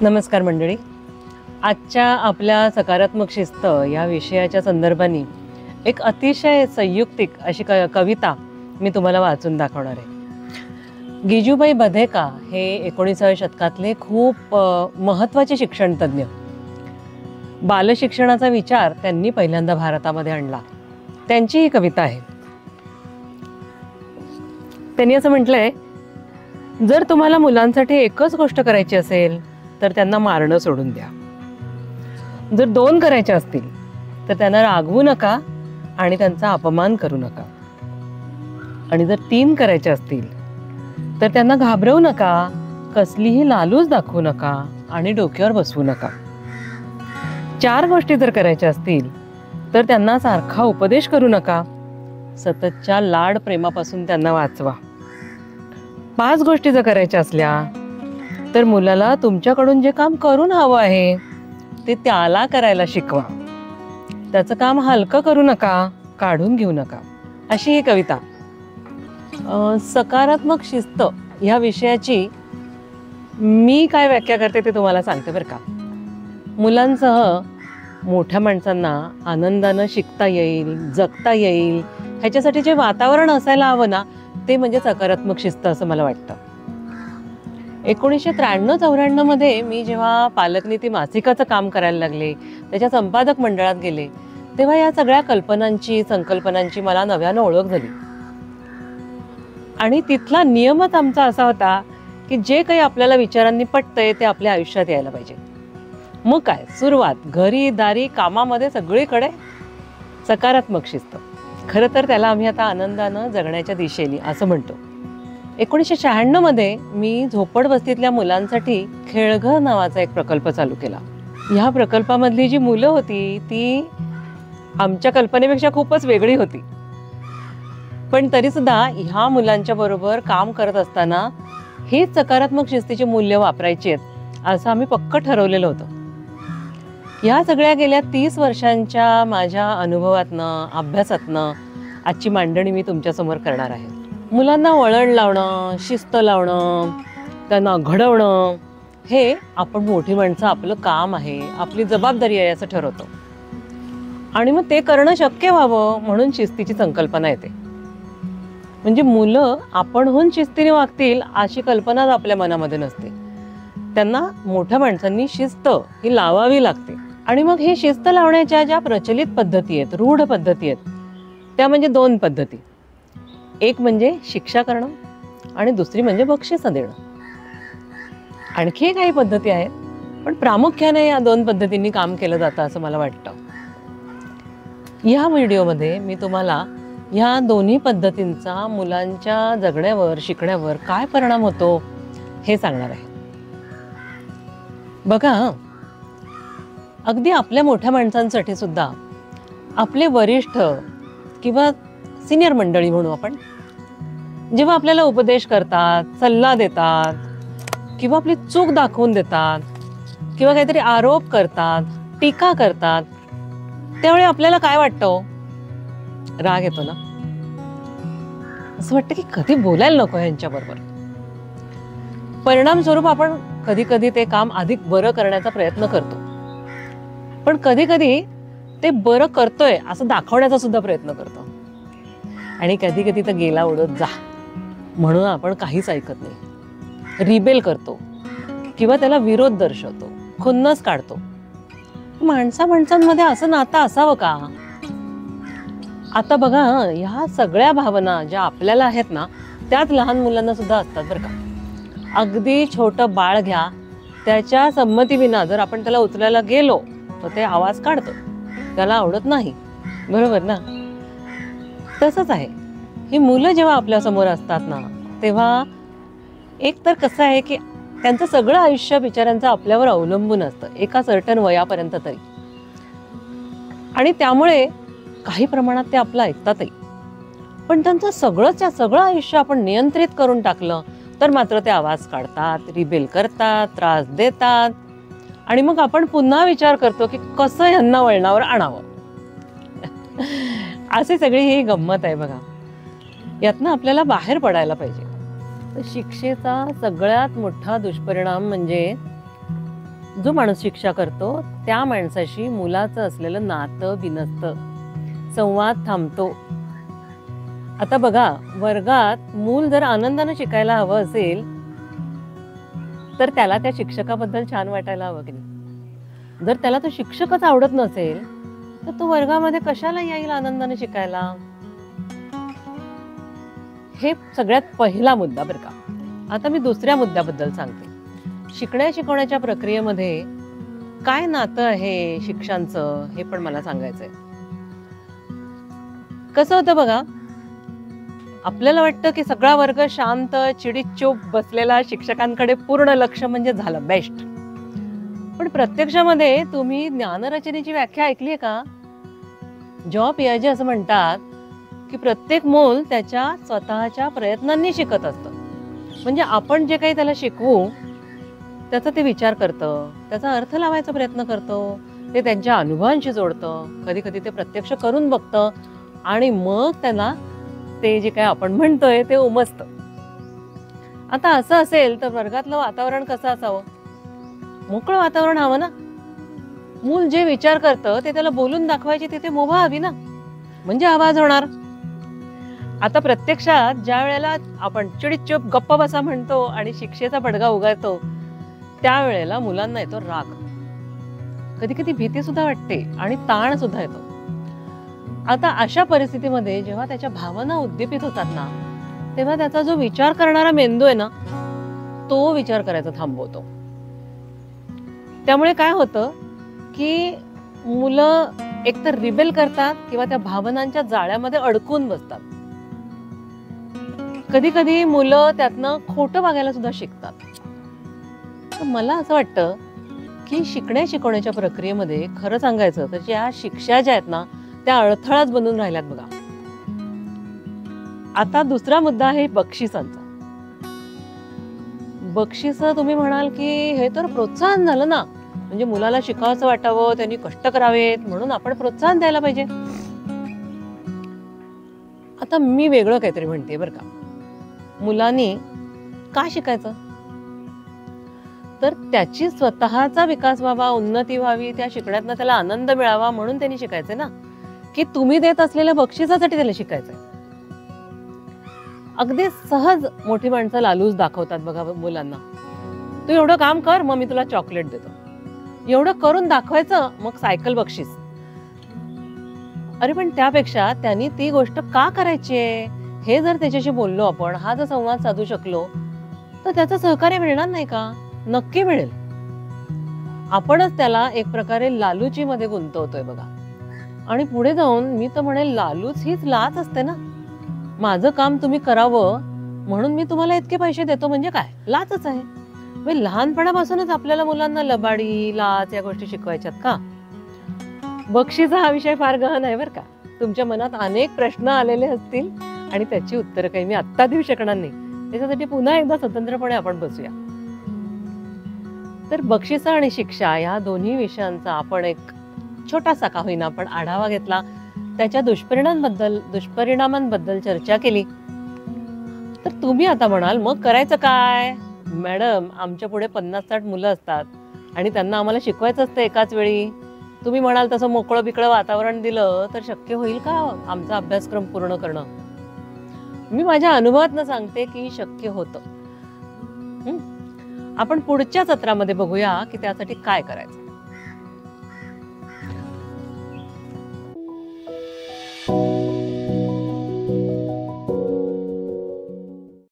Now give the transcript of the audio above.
नमस्कार मंडळी. आजच्या आपल्या सकारात्मक शिस्त या विषयाच्या संदर्भाने एक अतिशय संयुक्तिक अशी कविता मी तुम्हाला वाचून दाखवणार आहे. गिजूबाई बधेका हे 19व्या शतकातले खूप महत्त्वाचे शिक्षणतज्ञ. बालशिक्षणाचा विचार त्यांनी पहिल्यांदा भारतामध्ये आणला. त्यांची ही कविता आहे. त्यांनी असं म्हटलंय, जर तुम्हाला मुलांसाठी एकच गोष्ट करायची असेल तर त्यांना मारणं सोडून द्या. जर 2 करायच्या असतील तर त्यांना रागवू नका आणि त्यांचा अपमान करू नका. आणि जर 3 करायच्या असतील तर त्यांना घाबरवू नका, कसलीही लालूच दाखवू नका आणि डोक्यावर बसवू नका. 4 गोष्टी जर करायच्या असतील तर त्यांना सारखा उपदेश करू नका, सततच्या लाड प्रेमापासून त्यांना वाचवा. 5 गोष्टी जर करायच्या असल्या तर मुलाला तुमच्याकडून जे काम करून हवं आहे ते त्याला करायला शिकवा. त्याचं काम हलकं करू नका, काढून घेऊ नका. अशी ही कविता. सकारात्मक शिस्त ह्या विषयाची मी काय व्याख्या करते ते तुम्हाला सांगते बरं का. मुलांसह मोठ्या माणसांना आनंदानं शिकता येईल, जगता येईल, ह्याच्यासाठी जे वातावरण असायला हवं ना, ते म्हणजे सकारात्मक शिस्त असं मला वाटतं. 1993-94 मध्ये मी जेव्हा पालकनीती मासिकाचं काम करायला लागले, त्याच्या संपादक मंडळात गेले, तेव्हा या सगळ्या कल्पनांची, संकल्पनांची मला नव्यानं ओळख झाली. आणि तिथला नियमच आमचा असा होता की जे काही आपल्याला विचारांनी पटतंय ते आपल्या आयुष्यात यायला पाहिजे. मग काय सुरुवात घरी, दारी, कामामध्ये सगळीकडे सकारात्मक शिस्त. खरं तर त्याला आम्ही आता आनंदानं जगण्याच्या दिशेने असं म्हणतो. 1996 मध्ये मी झोपडवस्तीतल्या मुलांसाठी खेळघर नावाचा एक प्रकल्प चालू केला. ह्या प्रकल्पामधली जी मुलं होती ती आमच्या कल्पनेपेक्षा खूपच वेगळी होती. पण तरीसुद्धा ह्या मुलांच्या बरोबर काम करत असताना हीच सकारात्मक शिस्तीची मूल्य वापरायची आहेत असं आम्ही पक्क ठरवलेलं होतं. ह्या सगळ्या गेल्या 30 वर्षांच्या माझ्या अनुभवातनं, अभ्यासातनं आजची मांडणी मी तुमच्यासमोर करणार आहे. मुलांना वळण लावणं, शिस्त लावणं, त्यांना घडवणं हे आपण मोठी माणसं आपलं काम आहे, आपली जबाबदारी आहे असं ठरवतो. आणि मग ते करणं शक्य व्हावं म्हणून शिस्तीची संकल्पना येते. म्हणजे मुलं आपणहून शिस्तीने वागतील अशी कल्पनाच आपल्या मनामध्ये नसते. त्यांना मोठ्या माणसांनी शिस्त ही लावावी लागते. आणि मग हे शिस्त लावण्याच्या ज्या प्रचलित पद्धती आहेत, रूढ पद्धती आहेत, त्या म्हणजे 2 पद्धती. एक म्हणजे शिक्षा करणं आणि दुसरी म्हणजे बक्षिसं देणं. आणखी काही पद्धती आहेत, पण प्रामुख्याने या 2 पद्धतींनी काम केलं जातं असं मला वाटतं. ह्या व्हिडिओमध्ये मी तुम्हाला ह्या दोन्ही पद्धतींचा मुलांच्या जगण्यावर, शिकण्यावर काय परिणाम होतो हे सांगणार आहे. बघा, अगदी आपल्या मोठ्या माणसांसाठी सुद्धा आपले वरिष्ठ किंवा सिनियर मंडळी म्हणू आपण, जेव्हा आपल्याला उपदेश करतात, सल्ला देतात किंवा आपली चूक दाखवून देतात किंवा काहीतरी आरोप करतात, टीका करतात, त्यावेळी आपल्याला काय वाटतं? राग येतो ना. असं वाटतं की कधी बोलायला नको यांच्याबरोबर. परिणामस्वरूप आपण कधी कधी ते काम अधिक बरं करण्याचा प्रयत्न करतो, पण कधी कधी ते बरं करतोय असं दाखवण्याचा सुद्धा प्रयत्न करतो. आणि कधी कधी तर गेला उडत जा म्हणून आपण काहीच ऐकत नाही, रिबेल करतो किंवा त्याला विरोध दर्शवतो, खुन्नस काढतो. माणसांमध्ये असं नातं असावं का? आता बघा, ह्या सगळ्या भावना ज्या आपल्याला आहेत ना, त्याच लहान मुलांना सुद्धा असतात बरं का. अगदी छोटं बाळ घ्या, त्याच्या संमतीविना जर आपण त्याला उचलायला गेलो तर ते आवाज काढतो, त्याला आवडत नाही, बरोबर ना? तसंच आहे, ही मुलं जेव्हा आपल्या समोर असतात ना, तेव्हा एक तर कसं आहे की त्यांचं सगळं आयुष्य बिचाऱ्यांचं आपल्यावर अवलंबून असतं एका सर्टन वयापर्यंत तरी. आणि त्यामुळे काही प्रमाणात ते आपलं ऐकतातही. पण त्यांचं सगळं आयुष्य आपण नियंत्रित करून टाकलं तर मात्र ते आवाज काढतात, रिबेल करतात, त्रास देतात. आणि मग आपण पुन्हा विचार करतो की कसं ह्यांना वळणावर आणावं. अशी सगळी ही गंमत आहे बघा. यातनं आपल्याला बाहेर पडायला पाहिजे. शिक्षेचा सगळ्यात मोठा दुष्परिणाम म्हणजे जो माणूस शिक्षा करतो त्या माणसाशी मुलाचं असलेलं नातं बिनसतं, संवाद थांबतो. आता बघा, वर्गात मूल जर आनंदानं शिकायला हवं असेल तर त्याला त्या शिक्षकाबद्दल छान वाटायला हवं की नाही? जर त्याला तो शिक्षकच आवडत नसेल तर तो वर्गामध्ये कशाला येईल आनंदाने शिकायला? हे सगळ्यात पहिला मुद्दा बरं का. आता मी दुसऱ्या मुद्द्याबद्दल सांगते. शिकण्याच्या प्रक्रियेमध्ये काय नातं आहे शिक्षांचं हे पण मला सांगायचंय. कसं होतं बघा, आपल्याला वाटतं की सगळा वर्ग शांत चिडीचूप बसलेला, शिक्षकांकडे पूर्ण लक्ष म्हणजे झालं बेस्ट. पण प्रत्यक्षामध्ये तुम्ही ज्ञानरचनेची व्याख्या ऐकली आहे का? जॉ पियाजे असं म्हणतात की प्रत्येक मूल त्याच्या स्वतःच्या प्रयत्नांनी शिकत असतं. म्हणजे आपण जे काही त्याला शिकवू त्याचा ते विचार करतं, त्याचा अर्थ लावायचा प्रयत्न करतो, ते त्यांच्या अनुभवांशी जोडतं, कधी कधी ते प्रत्यक्ष करून बघतं आणि मग त्यांना ते जे काही आपण म्हणतोय ते उमजतं. आता असं असेल तर वर्गातलं वातावरण कसं असावं? मोकळं वातावरण हवं ना. मूल जे विचार करतं ते त्याला बोलून दाखवायची तिथे मुभा हवी ना, म्हणजे आवाज होणार. आता प्रत्यक्षात ज्या वेळेला आपण चिडीचूप गप्प बसा म्हणतो आणि शिक्षेचा बडगा उगारतो त्यावेळेला मुलांना येतो राग, कधी कधी भीती सुद्धा वाटते आणि ताण सुद्धा येतो. आता अशा परिस्थितीमध्ये जेव्हा त्याच्या भावना उद्दीपित होतात ना, तेव्हा त्याचा जो विचार करणारा मेंदू आहे ना, तो विचार करायचा थांबवतो. त्यामुळे काय होतं की मुलं एकतर रिबेल करतात किंवा त्या भावनांच्या जाळ्यामध्ये अडकून बसतात. कधी कधी मुलं त्यातनं खोटं वागायला सुद्धा शिकतात. तर मला असं वाटतं की शिकण्याच्या प्रक्रियेमध्ये खरं सांगायचं तर या शिक्षा ज्या आहेत ना त्या अडथळाच बनून राहिल्यात बघा. आता दुसरा मुद्दा आहे बक्षिसांचा. बक्षिस तुम्ही म्हणाल की हे तर प्रोत्साहन झालं ना, म्हणजे मुलाला शिकावंसं वाटावं, त्यांनी कष्ट करावेत म्हणून आपण प्रोत्साहन द्यायला पाहिजे. आता मी वेगळं काहीतरी म्हणते बरं का. मुलांनी का शिकायचं? तर त्याची स्वतःचा विकास व्हावा, उन्नती व्हावी, त्या शिकण्यातनं त्याला आनंद मिळावा म्हणून त्यांनी शिकायचंय ना, की तुम्ही देत असलेल्या बक्षिसासाठी त्याला शिकायचंय. अगदी सहज मोठी माणसं लालूच दाखवतात बघा मुलांना. तू एवढं काम कर मग मी तुला चॉकलेट देतो. एवढं करून दाखवायचं मग सायकल बक्षीस. अरे पण त्यापेक्षा त्यांनी ती गोष्ट का करायची आहे हे जर त्याच्याशी बोललो आपण, हा जर संवाद साधू शकलो तर त्याचं सहकार्य मिळणार नाही का? नक्की मिळेल. आपणच त्याला एक प्रकारे लालूची मध्ये गुंतवतोय बघा. आणि पुढे जाऊन मी तर म्हणेल लालूच हीच लाच असते ना. माझं काम तुम्ही करावं म्हणून मी तुम्हाला इतके पैसे देतो म्हणजे काय? लाचच आहे. म्हणजे लहानपणापासूनच आपल्याला मुलांना लबाडी, लाच या गोष्टी शिकवायच्यात का? बक्षीस हा विषय फार गहन आहे बरं का. तुमच्या मनात अनेक प्रश्न आलेले असतील आणि त्याची उत्तरं काही मी आत्ता देऊ शकणार नाही. त्याच्यासाठी पुन्हा एकदा स्वतंत्रपणे आपण बसूया. तर बक्षिस आणि शिक्षा या दोन्ही विषयांचा आपण एक छोटासा का होईना पण आढावा घेतला, त्याच्या दुष्परिणामांबद्दल चर्चा केली. तर तुम्ही आता म्हणाल मग करायचं काय? मॅडम, आमच्या पुढे 50-60 मुलं असतात आणि त्यांना आम्हाला शिकवायचं असतं एकाच वेळी. तुम्ही म्हणाल तसं मोकळं बिकळं वातावरण दिलं तर शक्य होईल का आमचा अभ्यासक्रम पूर्ण करणं? मी माझ्या अनुभवातनं सांगते की शक्य होतं. आपण पुढच्या सत्रामध्ये बघूया की त्यासाठी काय करायचं.